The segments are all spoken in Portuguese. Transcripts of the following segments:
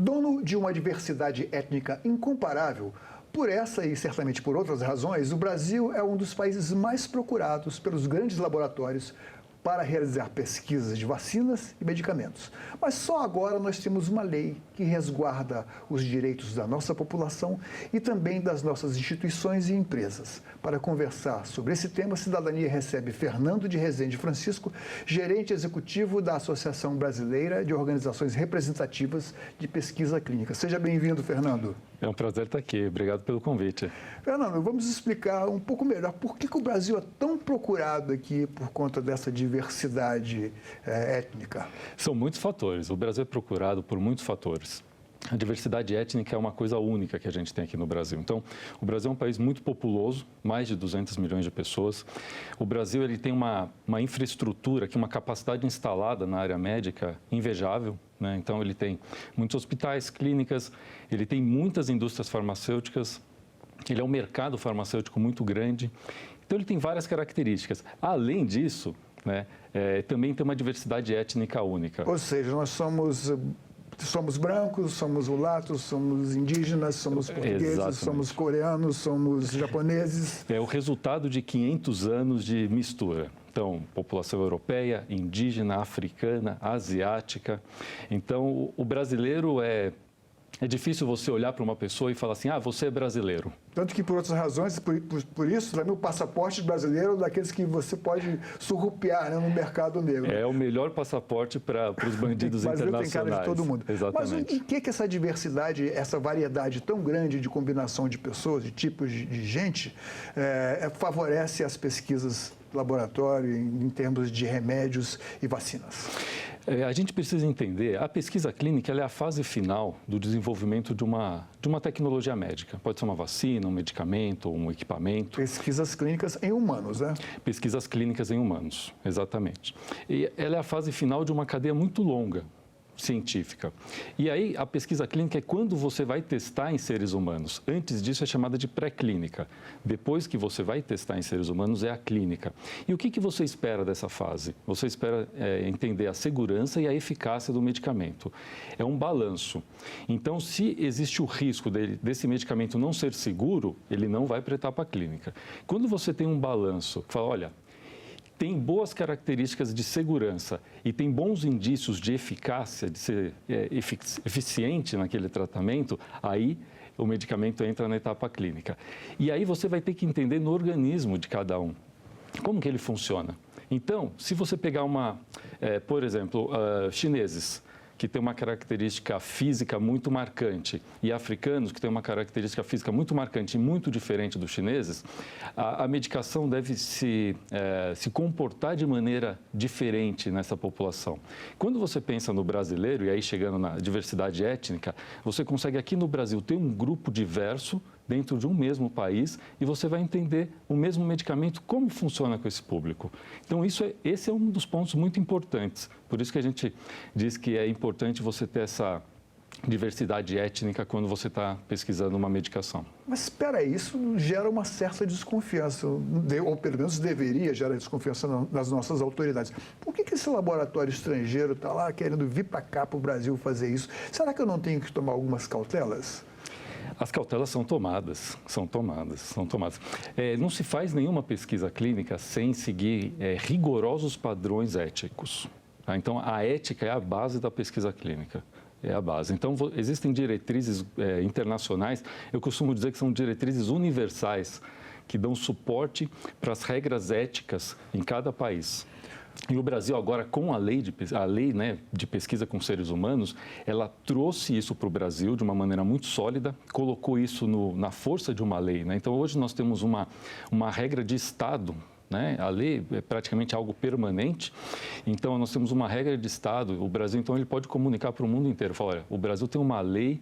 Dono de uma diversidade étnica incomparável, por essa e certamente por outras razões, o Brasil é um dos países mais procurados pelos grandes laboratórios para realizar pesquisas de vacinas e medicamentos. Mas só agora nós temos uma lei que resguarda os direitos da nossa população e também das nossas instituições e empresas. Para conversar sobre esse tema, a Cidadania recebe Fernando de Rezende Francisco, gerente executivo da Associação Brasileira de Organizações Representativas de Pesquisa Clínica. Seja bem-vindo, Fernando. É um prazer estar aqui. Obrigado pelo convite. Fernando, vamos explicar um pouco melhor por que o Brasil é tão procurado aqui por conta dessa diversidade étnica. São muitos fatores. O Brasil é procurado por muitos fatores. A diversidade étnica é uma coisa única que a gente tem aqui no Brasil. Então, o Brasil é um país muito populoso, mais de 200 milhões de pessoas. O Brasil ele tem uma infraestrutura, uma capacidade instalada na área médica invejável. Né? Então, ele tem muitos hospitais, clínicas, ele tem muitas indústrias farmacêuticas, ele é um mercado farmacêutico muito grande. Então, ele tem várias características. Além disso, né, também tem uma diversidade étnica única. Ou seja, nós somos brancos, somos mulatos, somos indígenas, somos portugueses, Exatamente. Somos coreanos, somos japoneses. É o resultado de 500 anos de mistura. Então, população europeia, indígena, africana, asiática. Então, o brasileiro é difícil você olhar para uma pessoa e falar assim, você é brasileiro. Tanto que, por outras razões, por isso, também o passaporte brasileiro é daqueles que você pode surrupiar, né, no mercado negro. É o melhor passaporte para os bandidos internacionais. Tem cara de todo mundo. Exatamente. Mas o que essa diversidade, essa variedade tão grande de combinação de pessoas, de tipos de gente, favorece as pesquisas do laboratório em termos de remédios e vacinas? A gente precisa entender, a pesquisa clínica ela é a fase final do desenvolvimento de uma tecnologia médica. Pode ser uma vacina, um medicamento, um equipamento. Pesquisas clínicas em humanos, né? Pesquisas clínicas em humanos, exatamente. E ela é a fase final de uma cadeia muito longa, científica. E aí, a pesquisa clínica é quando você vai testar em seres humanos. Antes disso, é chamada de pré-clínica. Depois que você vai testar em seres humanos, é a clínica. E o que você espera dessa fase? Você espera entender a segurança e a eficácia do medicamento. É um balanço. Então, se existe o risco desse medicamento não ser seguro, ele não vai para a etapa clínica. Quando você tem um balanço, que fala, olha, tem boas características de segurança e tem bons indícios de eficácia, de ser eficiente naquele tratamento, aí o medicamento entra na etapa clínica. E aí você vai ter que entender no organismo de cada um, como que ele funciona. Então, se você pegar por exemplo, chineses, que tem uma característica física muito marcante, e africanos, que tem uma característica física muito marcante e muito diferente dos chineses, a medicação deve se comportar de maneira diferente nessa população. Quando você pensa no brasileiro, e aí chegando na diversidade étnica, você consegue aqui no Brasil ter um grupo diverso dentro de um mesmo país e você vai entender o mesmo medicamento, como funciona com esse público. Então, esse é um dos pontos muito importantes. Por isso que a gente diz que é importante você ter essa diversidade étnica quando você está pesquisando uma medicação. Mas espera aí, isso gera uma certa desconfiança, ou pelo menos deveria gerar desconfiança nas nossas autoridades. Por que esse laboratório estrangeiro está lá querendo vir para cá, para o Brasil, fazer isso? Será que eu não tenho que tomar algumas cautelas? As cautelas são tomadas. Não se faz nenhuma pesquisa clínica sem seguir rigorosos padrões éticos. Tá? Então, a ética é a base da pesquisa clínica. É a base. Então, existem diretrizes internacionais, eu costumo dizer que são diretrizes universais, que dão suporte para as regras éticas em cada país. E o Brasil agora, com a lei de pesquisa com seres humanos, ela trouxe isso para o Brasil de uma maneira muito sólida, colocou isso na força de uma lei. Né? Então, hoje nós temos uma regra de Estado, né? A lei é praticamente algo permanente, então nós temos uma regra de Estado. O Brasil, então, ele pode comunicar para o mundo inteiro, falar, olha, o Brasil tem uma lei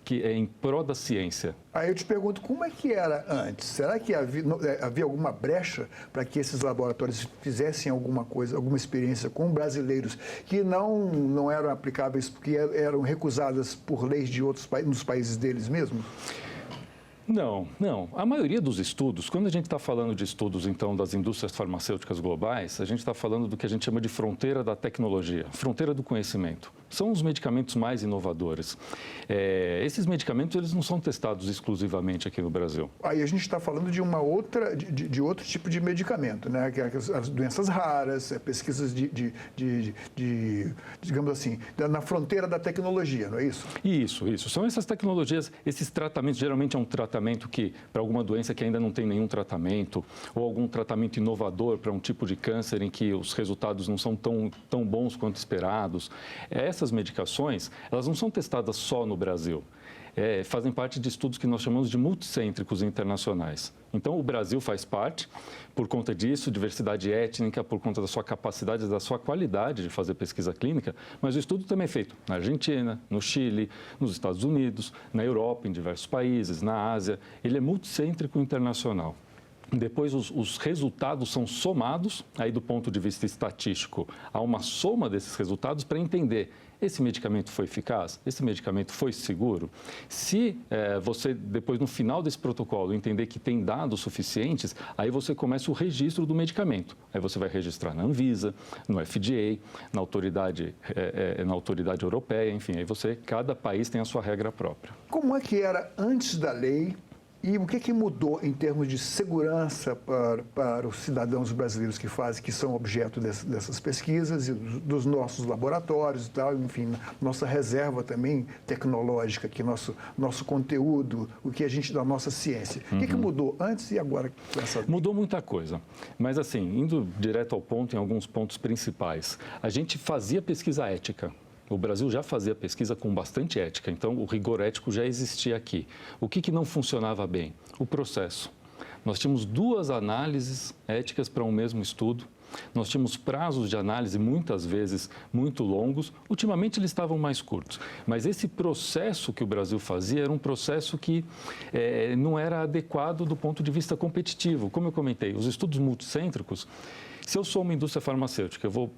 que é em pró da ciência. Aí eu te pergunto, como é que era antes? Será que havia alguma brecha para que esses laboratórios fizessem alguma coisa, alguma experiência com brasileiros que não eram aplicáveis, porque eram recusadas por leis de outros países, nos países deles mesmos? Não, não. A maioria dos estudos, quando a gente está falando de estudos, então, das indústrias farmacêuticas globais, a gente está falando do que a gente chama de fronteira da tecnologia, fronteira do conhecimento. São os medicamentos mais inovadores. Esses medicamentos, eles não são testados exclusivamente aqui no Brasil. Aí a gente está falando de uma outra, de outro tipo de medicamento, né? Que é as doenças raras, pesquisas digamos assim, na fronteira da tecnologia, não é isso? Isso. São essas tecnologias, esses tratamentos, geralmente é um tratamento que, para alguma doença que ainda não tem nenhum tratamento, ou algum tratamento inovador para um tipo de câncer em que os resultados não são tão bons quanto esperados. Essas medicações, elas não são testadas só no Brasil. Fazem parte de estudos que nós chamamos de multicêntricos internacionais. Então, o Brasil faz parte, por conta disso, diversidade étnica, por conta da sua capacidade, da sua qualidade de fazer pesquisa clínica, mas o estudo também é feito na Argentina, no Chile, nos Estados Unidos, na Europa, em diversos países, na Ásia. Ele é multicêntrico internacional. Depois, os resultados são somados, aí do ponto de vista estatístico, há uma soma desses resultados para entender esse medicamento foi eficaz, esse medicamento foi seguro. Se você, depois, no final desse protocolo, entender que tem dados suficientes, aí você começa o registro do medicamento. Aí você vai registrar na Anvisa, no FDA, na autoridade europeia, enfim, aí cada país tem a sua regra própria. Como é que era antes da lei? E o que mudou em termos de segurança para os cidadãos brasileiros que são objeto dessas pesquisas e dos nossos laboratórios e tal, enfim, nossa reserva também tecnológica, que nosso conteúdo, o que a gente da nossa ciência. O que mudou antes e agora com essa lei? Mudou muita coisa, mas assim, indo direto ao ponto, em alguns pontos principais, a gente fazia pesquisa ética. O Brasil já fazia pesquisa com bastante ética, então o rigor ético já existia aqui. O que não funcionava bem? O processo. Nós tínhamos 2 análises éticas para um mesmo estudo, nós tínhamos prazos de análise muitas vezes muito longos, ultimamente eles estavam mais curtos, mas esse processo que o Brasil fazia era um processo que não era adequado do ponto de vista competitivo. Como eu comentei, os estudos multicêntricos, se eu sou uma indústria farmacêutica, eu vou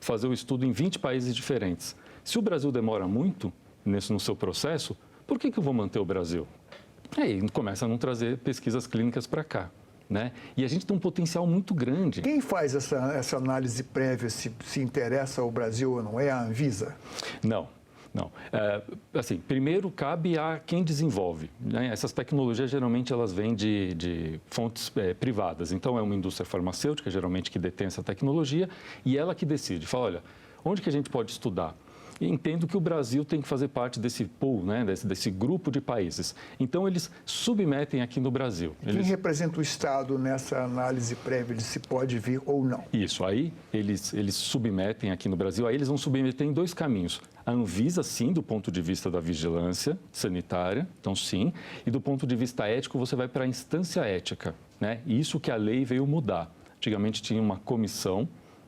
fazer o estudo em 20 países diferentes. Se o Brasil demora muito no seu processo, por que eu vou manter o Brasil? Aí começa a não trazer pesquisas clínicas para cá, né? E a gente tem um potencial muito grande. Quem faz essa análise prévia se interessa ao Brasil ou não? É a Anvisa? Não. Assim, primeiro cabe a quem desenvolve, né? Essas tecnologias geralmente elas vêm de fontes privadas. Então é uma indústria farmacêutica geralmente que detém essa tecnologia e ela que decide. Fala, olha, onde que a gente pode estudar? E entendo que o Brasil tem que fazer parte desse pool, né, desse grupo de países. Então, eles submetem aqui no Brasil. Quem representa o Estado nessa análise prévia de se pode vir ou não? Isso, aí eles submetem aqui no Brasil, aí eles vão submeter em 2 caminhos. A Anvisa, sim, do ponto de vista da vigilância sanitária, então sim, e do ponto de vista ético, você vai para a instância ética, né? Isso que a lei veio mudar. Antigamente tinha uma comissão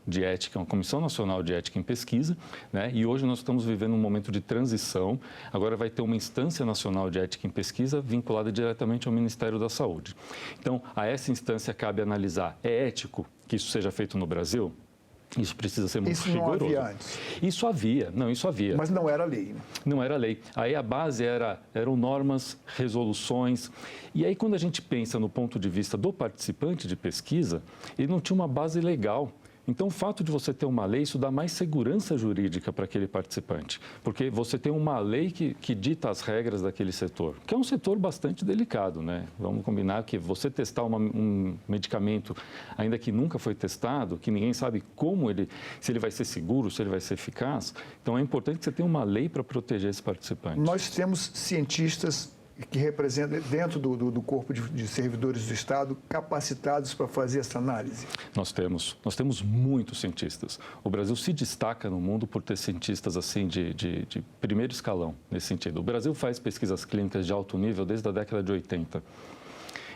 de ética, uma Comissão Nacional de Ética em Pesquisa, né? E hoje nós estamos vivendo um momento de transição. Agora vai ter uma Instância Nacional de Ética em Pesquisa vinculada diretamente ao Ministério da Saúde. Então, a essa instância cabe analisar, é ético que isso seja feito no Brasil? Isso precisa ser muito rigoroso. Isso não havia antes? Isso havia. Mas não era lei, né? Não era lei. Aí a base eram normas, resoluções. E aí quando a gente pensa no ponto de vista do participante de pesquisa, ele não tinha uma base legal. Então, o fato de você ter uma lei, isso dá mais segurança jurídica para aquele participante, porque você tem uma lei que dita as regras daquele setor, que é um setor bastante delicado, né? Vamos combinar que você testar um medicamento, ainda que nunca foi testado, que ninguém sabe se ele vai ser seguro, se ele vai ser eficaz, então é importante que você tenha uma lei para proteger esse participante. Nós temos cientistas que representam, dentro do corpo de servidores do Estado, capacitados para fazer essa análise? Nós temos muitos cientistas. O Brasil se destaca no mundo por ter cientistas assim de primeiro escalão, nesse sentido. O Brasil faz pesquisas clínicas de alto nível desde a década de 80.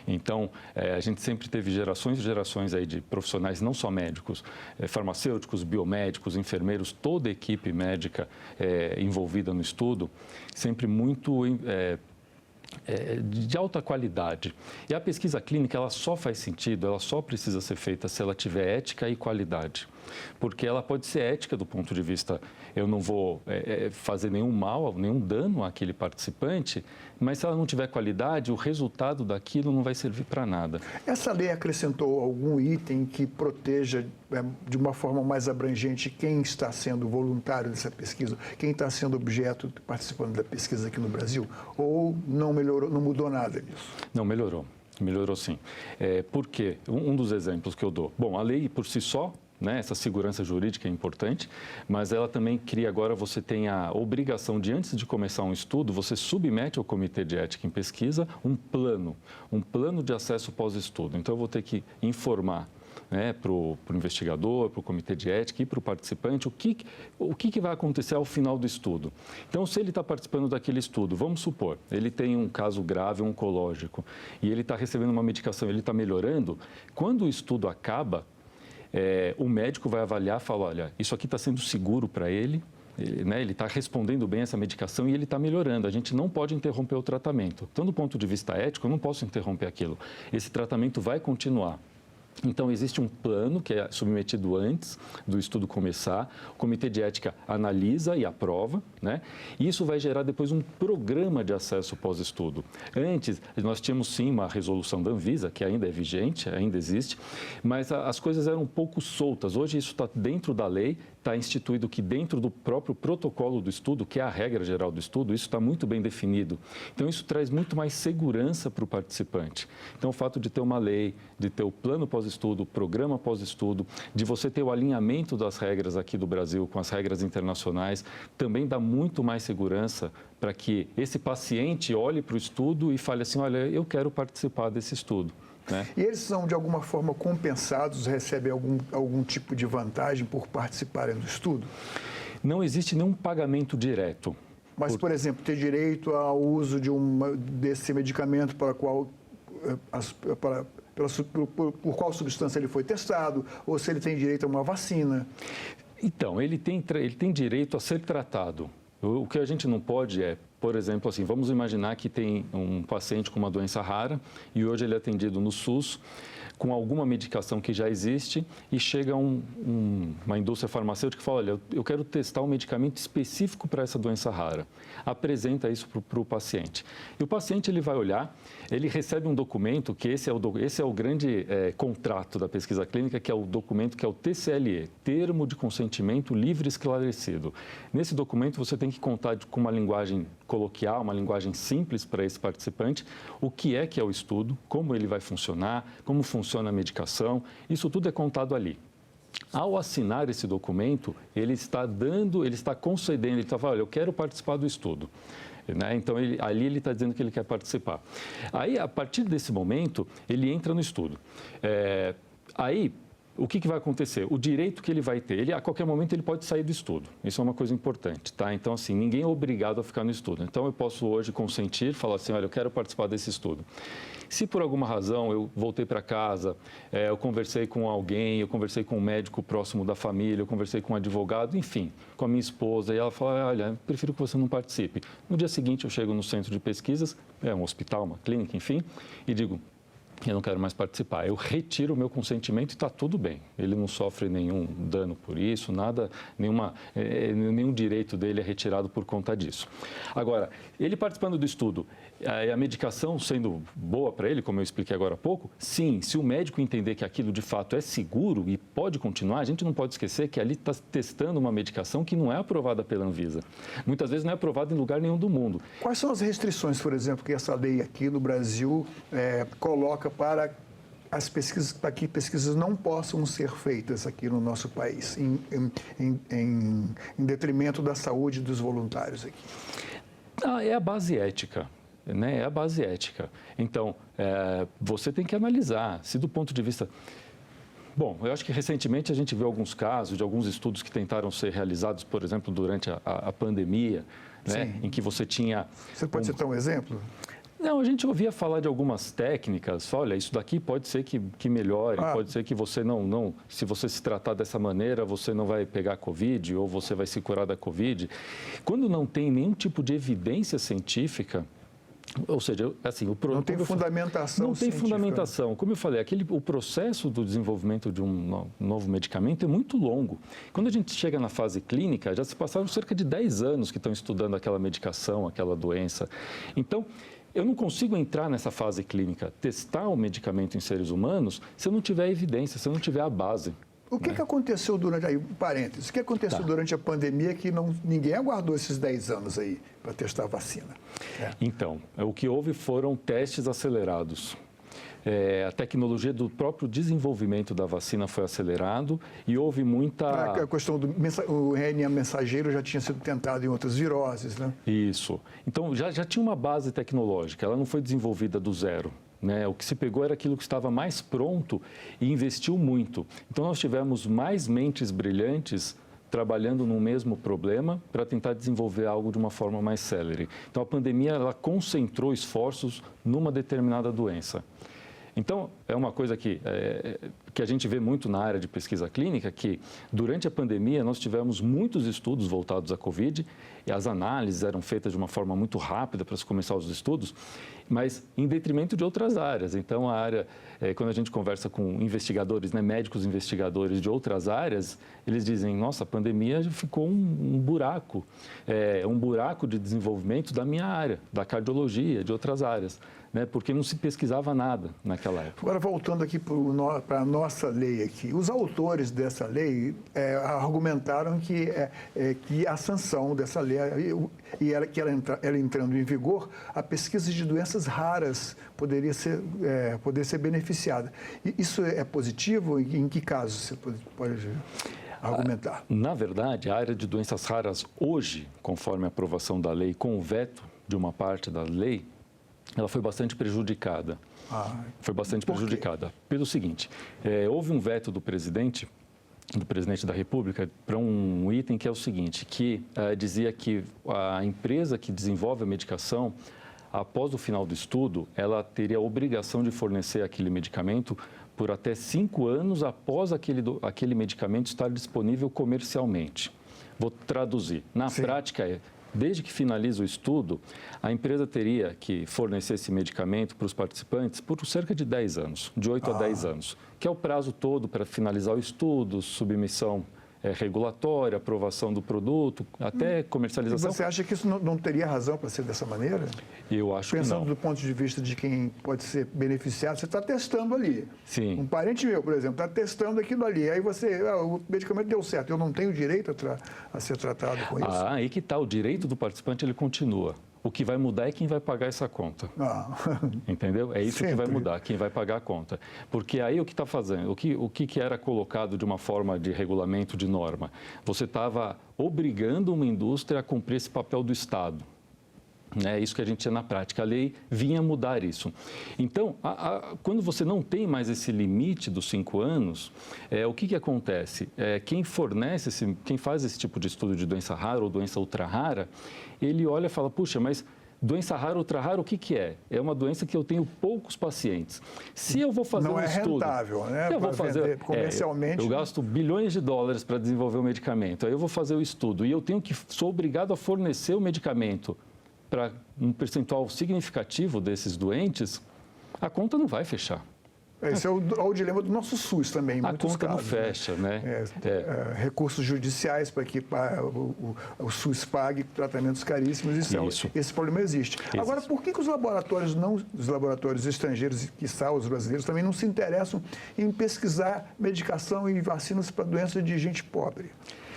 Então, a gente sempre teve gerações e gerações aí de profissionais, não só médicos, farmacêuticos, biomédicos, enfermeiros, toda a equipe médica envolvida no estudo, sempre muito de alta qualidade. E a pesquisa clínica, ela só faz sentido, ela só precisa ser feita se ela tiver ética e qualidade. Porque ela pode ser ética do ponto de vista, eu não vou fazer nenhum mal, nenhum dano àquele participante, mas se ela não tiver qualidade, o resultado daquilo não vai servir para nada. Essa lei acrescentou algum item que proteja de uma forma mais abrangente quem está sendo voluntário dessa pesquisa, quem está sendo objeto, participando da pesquisa aqui no Brasil? Ou não melhorou, não mudou nada nisso? Não, melhorou. Melhorou sim. Por quê? Um dos exemplos que eu dou. Bom, a lei por si só, né, essa segurança jurídica é importante, mas ela também cria agora, você tem a obrigação de, antes de começar um estudo, você submete ao Comitê de Ética em Pesquisa um plano de acesso pós-estudo. Então, eu vou ter que informar, né, para o investigador, para o comitê de ética e para o participante, o que vai acontecer ao final do estudo. Então, se ele está participando daquele estudo, vamos supor, ele tem um caso grave oncológico e ele está recebendo uma medicação, ele está melhorando, quando o estudo acaba, o médico vai avaliar e falar, olha, isso aqui está sendo seguro para ele, ele está respondendo bem essa medicação e ele está melhorando. A gente não pode interromper o tratamento. Então, do ponto de vista ético, eu não posso interromper aquilo. Esse tratamento vai continuar. Então, existe um plano que é submetido antes do estudo começar, o Comitê de Ética analisa e aprova, né? E isso vai gerar depois um programa de acesso pós-estudo. Antes, nós tínhamos sim uma resolução da Anvisa, que ainda é vigente, ainda existe, mas as coisas eram um pouco soltas. Hoje isso está dentro da lei, está instituído que dentro do próprio protocolo do estudo, que é a regra geral do estudo, isso está muito bem definido. Então, isso traz muito mais segurança para o participante. Então, o fato de ter uma lei, de ter o plano pós-estudo, o programa pós-estudo, de você ter o alinhamento das regras aqui do Brasil com as regras internacionais, também dá muito mais segurança para que esse paciente olhe para o estudo e fale assim, olha, eu quero participar desse estudo. Né? E eles são, de alguma forma, compensados, recebem algum tipo de vantagem por participarem do estudo? Não existe nenhum pagamento direto. Mas, por exemplo, ter direito ao uso desse medicamento para qual, por qual substância ele foi testado, ou se ele tem direito a uma vacina? Então, ele tem direito a ser tratado. O que a gente não pode por exemplo, assim, vamos imaginar que tem um paciente com uma doença rara e hoje ele é atendido no SUS com alguma medicação que já existe e chega uma indústria farmacêutica que fala, olha, eu quero testar um medicamento específico para essa doença rara. Apresenta isso para o paciente. E o paciente ele vai olhar, ele recebe um documento, que esse é o grande contrato da pesquisa clínica, que é o documento que é o TCLE, Termo de Consentimento Livre e Esclarecido. Nesse documento você tem que contar com uma linguagem coloquial, uma linguagem simples para esse participante, o que é o estudo, como ele vai funcionar, como funciona a medicação, isso tudo é contado ali. Ao assinar esse documento, ele está concedendo, ele está falando, olha, eu quero participar do estudo. Né? Então, ali ele está dizendo que ele quer participar. Aí, a partir desse momento, ele entra no estudo. O que vai acontecer? O direito que ele vai ter, a qualquer momento ele pode sair do estudo. Isso é uma coisa importante, tá? Então, assim, ninguém é obrigado a ficar no estudo. Então, eu posso hoje consentir, falar assim, olha, eu quero participar desse estudo. Se por alguma razão eu voltei para casa, eu conversei com alguém, eu conversei com um médico próximo da família, eu conversei com um advogado, enfim, com a minha esposa, e ela fala, olha, prefiro que você não participe. No dia seguinte, eu chego no centro de pesquisas, um hospital, uma clínica, enfim, e digo, eu não quero mais participar. Eu retiro o meu consentimento e está tudo bem. Ele não sofre nenhum dano por isso, nada, nenhum direito dele é retirado por conta disso. Agora, ele participando do estudo, a medicação sendo boa para ele, como eu expliquei agora há pouco, sim, se o médico entender que aquilo de fato é seguro e pode continuar, a gente não pode esquecer que ali está testando uma medicação que não é aprovada pela Anvisa. Muitas vezes não é aprovada em lugar nenhum do mundo. Quais são as restrições, por exemplo, que essa lei aqui no Brasil coloca para que pesquisas não possam ser feitas aqui no nosso país, em detrimento da saúde dos voluntários aqui? É a base ética. Né? É a base ética. Então, você tem que analisar se do ponto de vista... Bom, eu acho que recentemente a gente viu alguns casos de alguns estudos que tentaram ser realizados, por exemplo, durante a pandemia, né? Em que você tinha... Você pode citar um exemplo? Não, a gente ouvia falar de algumas técnicas, olha, isso daqui pode ser que melhore, pode ser que você não, se você se tratar dessa maneira, você não vai pegar Covid ou você vai se curar da Covid. Quando não tem nenhum tipo de evidência científica, Ou seja, assim, não tem fundamentação Não tem científica. fundamentação. Como eu falei, o processo do desenvolvimento de um novo medicamento é muito longo. Quando a gente chega na fase clínica, já se passaram cerca de 10 anos que estão estudando aquela medicação, aquela doença. Então, eu não consigo entrar nessa fase clínica, testar o medicamento em seres humanos, se eu não tiver evidência, se eu não tiver a base. O que aconteceu durante, aí, parênteses, o que aconteceu durante a pandemia que ninguém aguardou esses 10 anos aí para testar a vacina? Então, o que houve foram testes acelerados. A tecnologia do próprio desenvolvimento da vacina foi acelerado e houve muita... A questão do RNA mensageiro já tinha sido tentado em outras viroses, né? Isso. Então, já tinha uma base tecnológica, ela não foi desenvolvida do zero. Né? O que se pegou era aquilo que estava mais pronto e investiu muito. Então, nós tivemos mais mentes brilhantes trabalhando no mesmo problema para tentar desenvolver algo de uma forma mais célere. Então, a pandemia ela concentrou esforços numa determinada doença. Então, é uma coisa que a gente vê muito na área de pesquisa clínica, que durante a pandemia nós tivemos muitos estudos voltados à Covid, e as análises eram feitas de uma forma muito rápida para se começar os estudos, mas em detrimento de outras áreas. Então, a área, quando a gente conversa com investigadores, né, médicos investigadores de outras áreas, eles dizem, nossa, a pandemia ficou um buraco de desenvolvimento da minha área, da cardiologia, de outras áreas. Né, porque não se pesquisava nada naquela época. Agora, voltando aqui para a nossa lei aqui, os autores dessa lei argumentaram que a sanção dessa lei, que ela entrando em vigor, a pesquisa de doenças raras poder ser beneficiada. Isso é positivo? Em que caso você pode argumentar? Na verdade, a área de doenças raras hoje, conforme a aprovação da lei, com o veto de uma parte da lei, ela foi bastante prejudicada. Foi bastante prejudicada. Pelo seguinte, houve um veto do presidente da República para um item que é o seguinte, que dizia que a empresa que desenvolve a medicação, após o final do estudo, ela teria a obrigação de fornecer aquele medicamento por até 5 anos após aquele medicamento estar disponível comercialmente. Vou traduzir. Na prática, desde que finaliza o estudo, a empresa teria que fornecer esse medicamento para os participantes por cerca de 10 anos, de 8 a 10 anos, que é o prazo todo para finalizar o estudo, submissão regulatória, aprovação do produto, até comercialização. E você acha que isso não teria razão para ser dessa maneira? Eu acho que não. Pensando do ponto de vista de quem pode ser beneficiado, você está testando ali. Sim. Um parente meu, por exemplo, está testando aquilo ali. Aí o medicamento deu certo, eu não tenho direito a ser tratado com isso. Aí que está, o direito do participante ele continua. O que vai mudar é quem vai pagar essa conta. Entendeu? É isso que vai mudar, quem vai pagar a conta. Porque aí o que está fazendo, o que era colocado de uma forma de regulamento, de norma? Você estava obrigando uma indústria a cumprir esse papel do Estado. É isso que a gente tinha na prática. A lei vinha mudar isso. Então, quando você não tem mais esse limite dos 5 anos, o que acontece? Quem fornece, quem faz esse tipo de estudo de doença rara ou doença ultra rara, ele olha e fala, puxa, mas doença rara, ultra rara, o que é? É uma doença que eu tenho poucos pacientes. Se eu vou fazer um estudo... Não é rentável, né? Se eu vou fazer comercialmente... eu gasto bilhões de dólares para desenvolver o medicamento. Aí eu vou fazer o estudo e eu sou obrigado a fornecer o medicamento para um percentual significativo desses doentes, a conta não vai fechar. Esse é o dilema do nosso SUS também, em muitos conta casos. Não fecha, né? Recursos judiciais para que o SUS pague tratamentos caríssimos. Esse problema existe. Agora, por que os laboratórios estrangeiros, quiçá os brasileiros, também não se interessam em pesquisar medicação e vacinas para doenças de gente pobre?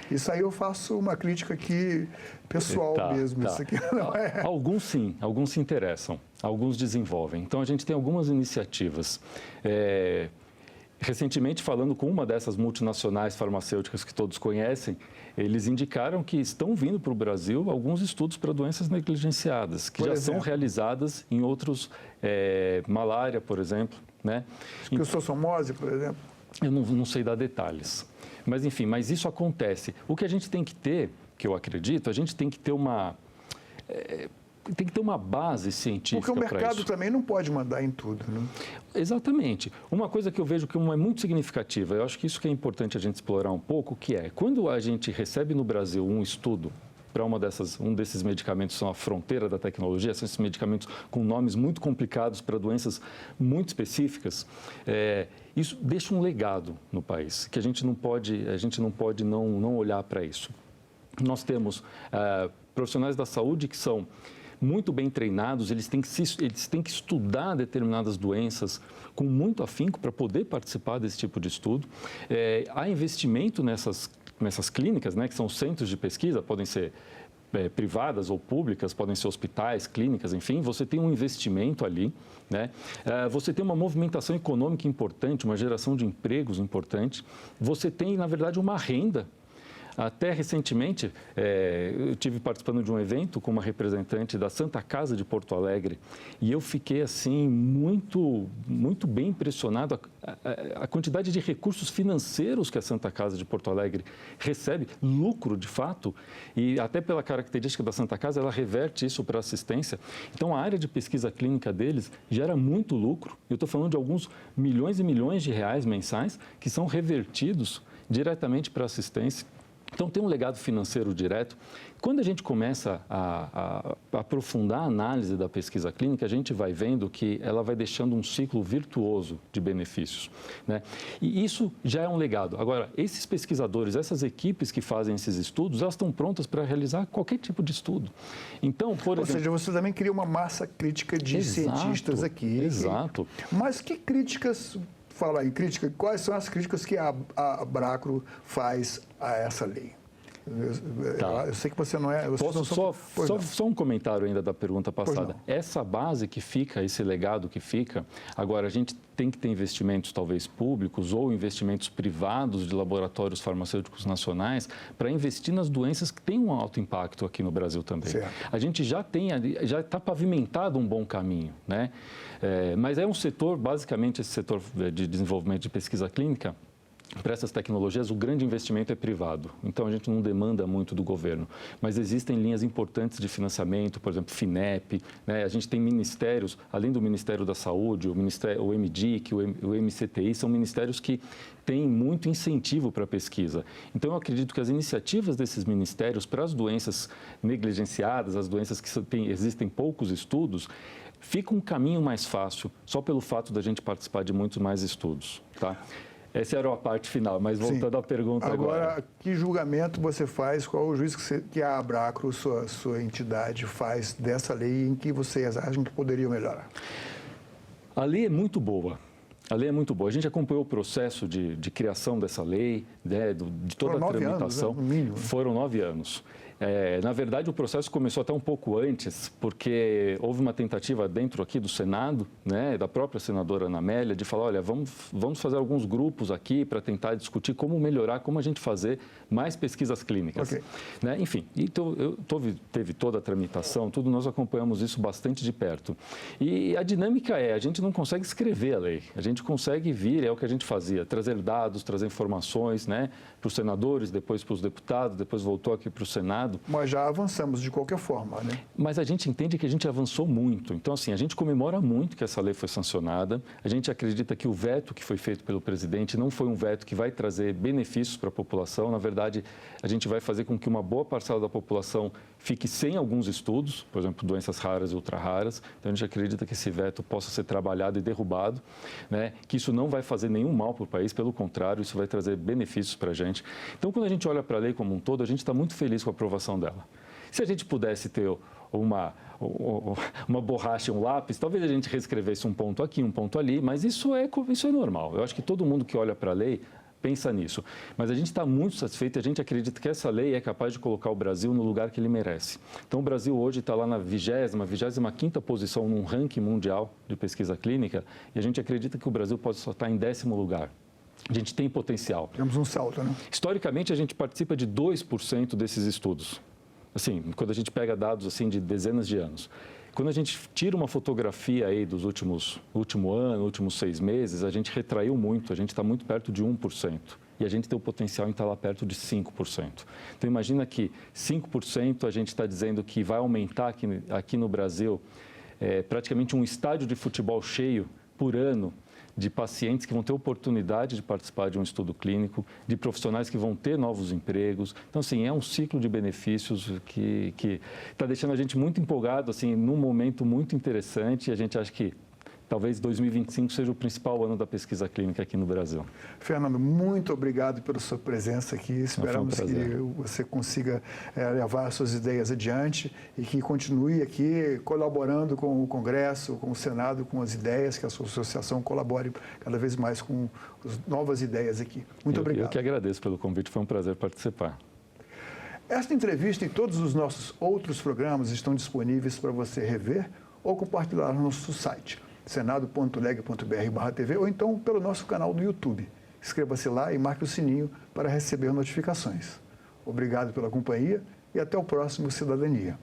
Isso aí eu faço uma crítica aqui pessoal mesmo. Isso aqui não é... Alguns sim, alguns se interessam, alguns desenvolvem. Então, a gente tem algumas iniciativas. Recentemente, falando com uma dessas multinacionais farmacêuticas que todos conhecem, eles indicaram que estão vindo para o Brasil alguns estudos para doenças negligenciadas, que já são realizadas em outros, malária, por exemplo. Né? Esquistossomose, por exemplo? Eu não sei dar detalhes. Mas, enfim, isso acontece. O que a gente tem que ter, que eu acredito, a gente tem que ter uma base científica para isso. Porque o mercado também não pode mandar em tudo, né? Exatamente. Uma coisa que eu vejo que é muito significativa, eu acho que isso que é importante a gente explorar um pouco, que é, quando a gente recebe no Brasil um estudo para um desses medicamentos são a fronteira da tecnologia, são esses medicamentos com nomes muito complicados para doenças muito específicas, isso deixa um legado no país, que a gente não pode não olhar para isso. Nós temos profissionais da saúde que são muito bem treinados, eles têm que estudar determinadas doenças com muito afinco para poder participar desse tipo de estudo. Há investimento nessas clínicas, né, que são centros de pesquisa, podem ser privadas ou públicas, podem ser hospitais, clínicas, enfim, você tem um investimento ali, né? Você tem uma movimentação econômica importante, uma geração de empregos importante, você tem, na verdade, uma renda. Até recentemente, eu estive participando de um evento com uma representante da Santa Casa de Porto Alegre e eu fiquei, assim, muito bem impressionado a quantidade de recursos financeiros que a Santa Casa de Porto Alegre recebe, lucro, de fato, e até pela característica da Santa Casa, ela reverte isso para assistência. Então, a área de pesquisa clínica deles gera muito lucro. Eu estou falando de alguns milhões e milhões de reais mensais que são revertidos diretamente para assistência. Então, tem um legado financeiro direto. Quando a gente começa a aprofundar a análise da pesquisa clínica, a gente vai vendo que ela vai deixando um ciclo virtuoso de benefícios, né? E isso já é um legado. Agora, esses pesquisadores, essas equipes que fazem esses estudos, elas estão prontas para realizar qualquer tipo de estudo. Então, por exemplo... Ou seja, você também cria uma massa crítica de cientistas aqui. Exato. Mas que críticas... Falar em crítica, quais são as críticas que a Abracro faz a essa lei? Eu sei que você não é... Posso só um comentário ainda da pergunta passada. Essa base que fica, esse legado que fica, agora a gente tem que ter investimentos talvez públicos ou investimentos privados de laboratórios farmacêuticos nacionais para investir nas doenças que têm um alto impacto aqui no Brasil também. Certo. A gente já está pavimentado um bom caminho, né? Mas é um setor, basicamente esse setor de desenvolvimento de pesquisa clínica, para essas tecnologias, o grande investimento é privado. Então, a gente não demanda muito do governo. Mas existem linhas importantes de financiamento, por exemplo, FINEP, né? A gente tem ministérios, além do Ministério da Saúde, o MDIC, o MCTI, são ministérios que têm muito incentivo para a pesquisa. Então, eu acredito que as iniciativas desses ministérios para as doenças negligenciadas, as doenças que existem poucos estudos, fica um caminho mais fácil, só pelo fato da gente participar de muitos mais estudos, tá? Essa era a parte final, mas voltando à pergunta agora. Agora, que julgamento você faz, qual o juízo que a Abracro, sua entidade, faz dessa lei em que vocês acham que poderiam melhorar? A lei é muito boa. A lei é muito boa. A gente acompanhou o processo de criação dessa lei, né, de toda a tramitação. Anos, né? No mínimo. Foram 9 anos. Na verdade, o processo começou até um pouco antes, porque houve uma tentativa dentro aqui do Senado, né, da própria senadora Ana Amélia, de falar, olha, vamos fazer alguns grupos aqui para tentar discutir como melhorar, como a gente fazer mais pesquisas clínicas. Okay. Né? Enfim, então, teve toda a tramitação, tudo, nós acompanhamos isso bastante de perto. E a dinâmica a gente não consegue escrever a lei, a gente consegue vir, é o que a gente fazia, trazer dados, trazer informações, né, para os senadores, depois para os deputados, depois voltou aqui para o Senado. Mas já avançamos de qualquer forma, né? Mas a gente entende que a gente avançou muito. Então, assim, a gente comemora muito que essa lei foi sancionada. A gente acredita que o veto que foi feito pelo presidente não foi um veto que vai trazer benefícios para a população. Na verdade, a gente vai fazer com que uma boa parcela da população fique sem alguns estudos, por exemplo, doenças raras e ultra-raras. Então, a gente acredita que esse veto possa ser trabalhado e derrubado, né? Que isso não vai fazer nenhum mal para o país, pelo contrário, isso vai trazer benefícios para a gente. Então, quando a gente olha para a lei como um todo, a gente está muito feliz com a aprovação dela. Se a gente pudesse ter uma borracha e um lápis, talvez a gente reescrevesse um ponto aqui, um ponto ali, mas isso é normal. Eu acho que todo mundo que olha para a lei pensa nisso. Mas a gente está muito satisfeito e a gente acredita que essa lei é capaz de colocar o Brasil no lugar que ele merece. Então, o Brasil hoje está lá na 25ª posição num ranking mundial de pesquisa clínica e a gente acredita que o Brasil pode só estar em 10º lugar. A gente tem potencial. Temos um salto, né? Historicamente, a gente participa de 2% desses estudos. Assim, quando a gente pega dados assim de dezenas de anos. Quando a gente tira uma fotografia aí dos último ano, últimos 6 meses, a gente retraiu muito, a gente está muito perto de 1%. E a gente tem o potencial em estar lá perto de 5%. Então, imagina que 5% a gente está dizendo que vai aumentar aqui no Brasil praticamente um estádio de futebol cheio por ano de pacientes que vão ter oportunidade de participar de um estudo clínico, de profissionais que vão ter novos empregos. Então, assim, é um ciclo de benefícios que está deixando a gente muito empolgado, assim, num momento muito interessante, e a gente acha que talvez 2025 seja o principal ano da pesquisa clínica aqui no Brasil. Fernando, muito obrigado pela sua presença aqui. Esperamos que você consiga levar as suas ideias adiante e que continue aqui colaborando com o Congresso, com o Senado, com as ideias, que a sua associação colabore cada vez mais com as novas ideias aqui. Muito obrigado. Eu que agradeço pelo convite, foi um prazer participar. Esta entrevista e todos os nossos outros programas estão disponíveis para você rever ou compartilhar no nosso site, senado.leg.br/tv, ou então pelo nosso canal no YouTube. Inscreva-se lá e marque o sininho para receber notificações. Obrigado pela companhia e até o próximo Cidadania.